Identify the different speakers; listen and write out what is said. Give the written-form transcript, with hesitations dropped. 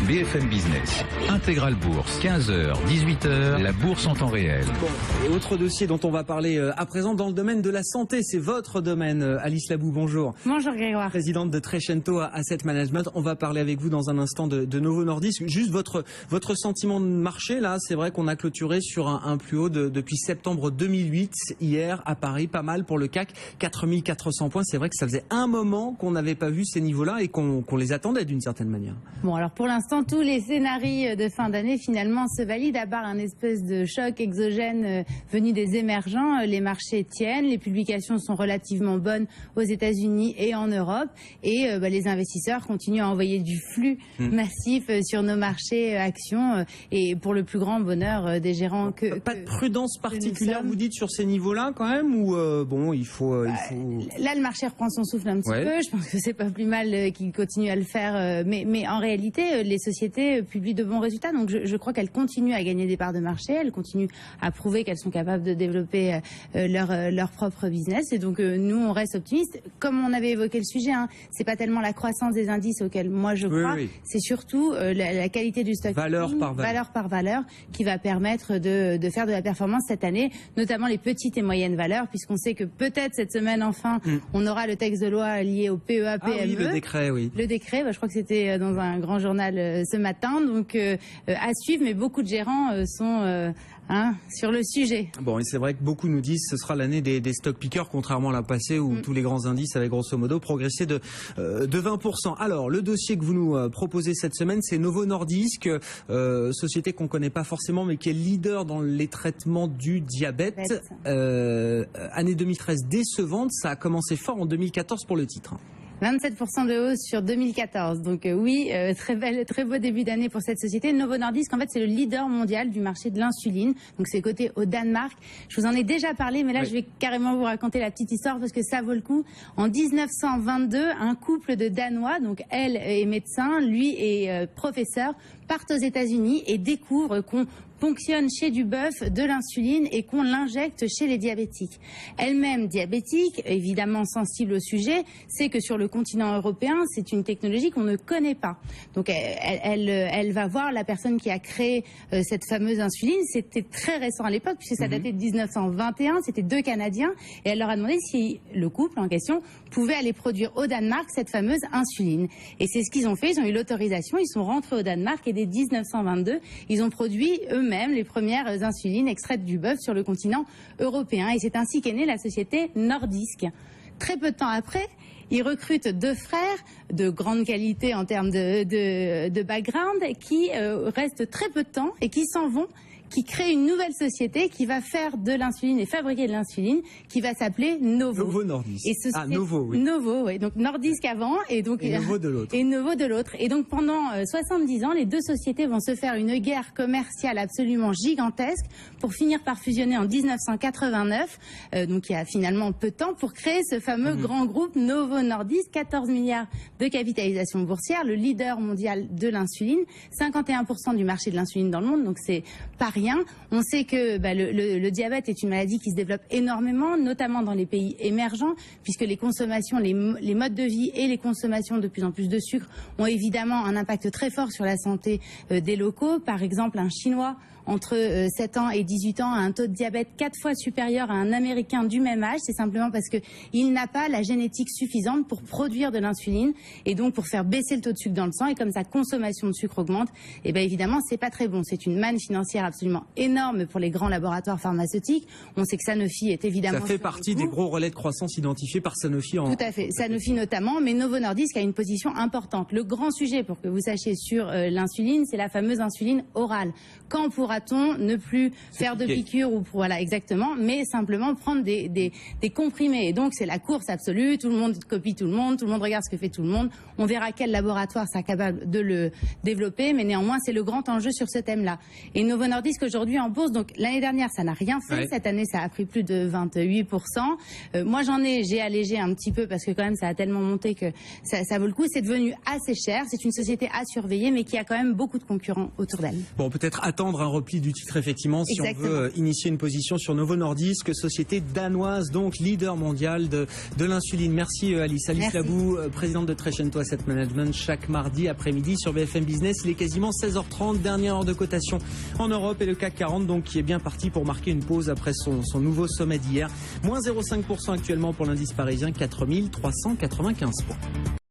Speaker 1: BFM Business, Intégral Bourse, 15h, 18h, la bourse en temps réel.
Speaker 2: Bon, et autre dossier dont on va parler à présent dans le domaine de la santé, c'est votre domaine. Alice Labou, bonjour.
Speaker 3: Bonjour Grégoire.
Speaker 2: Présidente de Trecento Asset Management. On va parler avec vous dans un instant de Novo Nordisk. Juste votre sentiment de marché, là, c'est vrai qu'on a clôturé sur un plus haut depuis septembre 2008, hier à Paris, pas mal pour le CAC, 4400 points. C'est vrai que ça faisait un moment qu'on n'avait pas vu ces niveaux-là et qu'on les attendait d'une certaine manière.
Speaker 3: Bon, alors pour l'instant, tous les scénarios de fin d'année finalement se valident, à part un espèce de choc exogène venu des émergents. Les marchés tiennent, les publications sont relativement bonnes aux États-Unis et en Europe, et les investisseurs continuent à envoyer du flux massif sur nos marchés actions, et pour le plus grand bonheur des gérants
Speaker 2: pas de prudence particulière, vous dites, sur ces niveaux-là quand même, ou bon, il faut...
Speaker 3: Là, le marché reprend son souffle un petit peu. Je pense que c'est pas plus mal qu'il continue à le faire, mais en réalité, les sociétés publient de bons résultats, donc je crois qu'elles continuent à gagner des parts de marché, elles continuent à prouver qu'elles sont capables de développer leur propre business, et donc nous on reste optimistes. Comme on avait évoqué le sujet, c'est pas tellement la croissance des indices auxquels moi je crois, c'est surtout la qualité du stock, valeur par valeur, qui va permettre de faire de la performance cette année, notamment les petites et moyennes valeurs, puisqu'on sait que peut-être cette semaine enfin on aura le texte de loi lié au PEA, PME.
Speaker 2: Ah oui, le décret, oui.
Speaker 3: Le décret, je crois que c'était dans un grand journal ce matin, donc à suivre, mais beaucoup de gérants sont sur le sujet.
Speaker 2: Bon, et c'est vrai que beaucoup nous disent que ce sera l'année des stock pickers, contrairement à l'an passé où tous les grands indices avaient grosso modo progressé de 20%. Alors, le dossier que vous nous proposez cette semaine, c'est Novo Nordisk, société qu'on connaît pas forcément, mais qui est leader dans les traitements du diabète. Année 2013 décevante, ça a commencé fort en 2014 pour le titre.
Speaker 3: 27% de hausse sur 2014. Donc oui, très beau début d'année pour cette société. Novo Nordisk, en fait, c'est le leader mondial du marché de l'insuline. Donc c'est coté au Danemark. Je vous en ai déjà parlé, mais là, je vais carrément vous raconter la petite histoire parce que ça vaut le coup. En 1922, un couple de Danois, donc elle est médecin, lui est professeur, partent aux États-Unis et découvrent qu'on ponctionne chez du bœuf de l'insuline et qu'on l'injecte chez les diabétiques. Elle-même diabétique, évidemment sensible au sujet, c'est que sur le continent européen, c'est une technologie qu'on ne connaît pas. Donc elle va voir la personne qui a créé cette fameuse insuline. C'était très récent à l'époque puisque ça datait de 1921, c'était 2 Canadiens, et elle leur a demandé si le couple en question pouvait aller produire au Danemark cette fameuse insuline. Et c'est ce qu'ils ont fait, ils ont eu l'autorisation, ils sont rentrés au Danemark et dès 1922, ils ont produit eux-mêmes les premières insulines extraites du bœuf sur le continent européen. Et c'est ainsi qu'est née la société Nordisk. Très peu de temps après, ils recrutent 2 frères de grande qualité en termes de background qui restent très peu de temps et qui s'en vont, qui crée une nouvelle société qui va faire de l'insuline et fabriquer de l'insuline, qui va s'appeler Novo.
Speaker 2: Novo Nordisk.
Speaker 3: Et
Speaker 2: Novo, oui.
Speaker 3: Novo, oui. Donc Nordisk avant et donc
Speaker 2: Novo de l'autre.
Speaker 3: Et Novo de l'autre. Et donc pendant 70 ans, les deux sociétés vont se faire une guerre commerciale absolument gigantesque pour finir par fusionner en 1989, donc il y a finalement peu de temps, pour créer ce fameux grand groupe Novo Nordisk, 14 milliards de capitalisation boursière, le leader mondial de l'insuline, 51% du marché de l'insuline dans le monde, donc c'est pas rien. On sait que le diabète est une maladie qui se développe énormément, notamment dans les pays émergents, puisque les consommations, les modes de vie et les consommations de plus en plus de sucre ont évidemment un impact très fort sur la santé des locaux. Par exemple, un Chinois entre 7 ans et 18 ans a un taux de diabète 4 fois supérieur à un Américain du même âge. C'est simplement parce qu'il n'a pas la génétique suffisante pour produire de l'insuline et donc pour faire baisser le taux de sucre dans le sang. Et comme sa consommation de sucre augmente, et bien évidemment, c'est pas très bon. C'est une manne financière absolument énorme pour les grands laboratoires pharmaceutiques. On sait que Sanofi est évidemment...
Speaker 2: Ça fait partie des gros relais de croissance identifiés par Sanofi.
Speaker 3: Tout à fait. Sanofi notamment, mais Novo Nordisk a une position importante. Le grand sujet, pour que vous sachiez, sur l'insuline, c'est la fameuse insuline orale. Quand pourra-t-on ne plus faire de piqûres ou voilà exactement, mais simplement prendre des comprimés. Et donc c'est la course absolue. Tout le monde copie tout le monde regarde ce que fait tout le monde. On verra quel laboratoire sera capable de le développer, mais néanmoins c'est le grand enjeu sur ce thème-là. Et Novo Nordisk aujourd'hui en bourse, donc l'année dernière ça n'a rien fait. Cette année ça a pris plus de 28%. Moi j'ai allégé un petit peu parce que quand même ça a tellement monté que ça vaut le coup. C'est devenu assez cher. C'est une société à surveiller, mais qui a quand même beaucoup de concurrents autour d'elle.
Speaker 2: Bon, peut-être attendre un repli du titre effectivement si on veut initier une position sur Novo Nordisk, société danoise donc leader mondial de l'insuline. Merci Alice. Alice. Alice
Speaker 3: Merci.
Speaker 2: Labou, présidente de Trecento Asset Management, chaque mardi après-midi sur BFM Business. Il est quasiment 16h30, dernière heure de cotation en Europe et le CAC 40 donc qui est bien parti pour marquer une pause après son nouveau sommet d'hier. Moins 0,5% actuellement pour l'indice parisien, 4395 points.